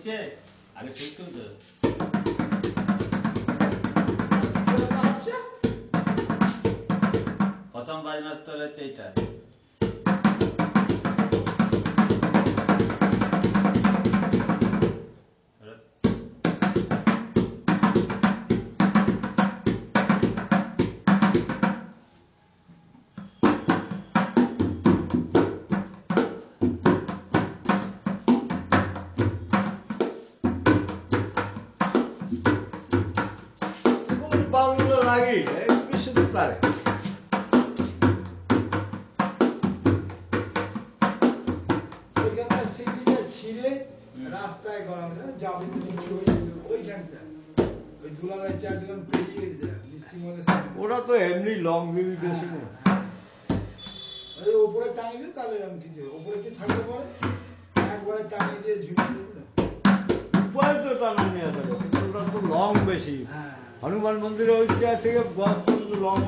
হচ্ছে আগে শিখতে হতো। প্রথম বাজনার তো হচ্ছে এইটা। লাগে শুধু পারে রাস্তায় গরম যাবে ওইখানটা ওই দুলালের চা দোকান পেরিয়ে যায় মিষ্টি মলে ওরা তো এমনি লং বিল বেশি না ওই ওপরে টাঙিয়ে দিন তাহলে এরকম কিছু ওপরে কি থাকতে পারে একবারে টাঙিয়ে দিয়ে ঝুঁকিয়ে দিন উপায় তো টানা নিয়ে যাবে কিন্তু ওরা তো লং বেশি হনুমান মন্দিরের ওই জায়গা থেকে লং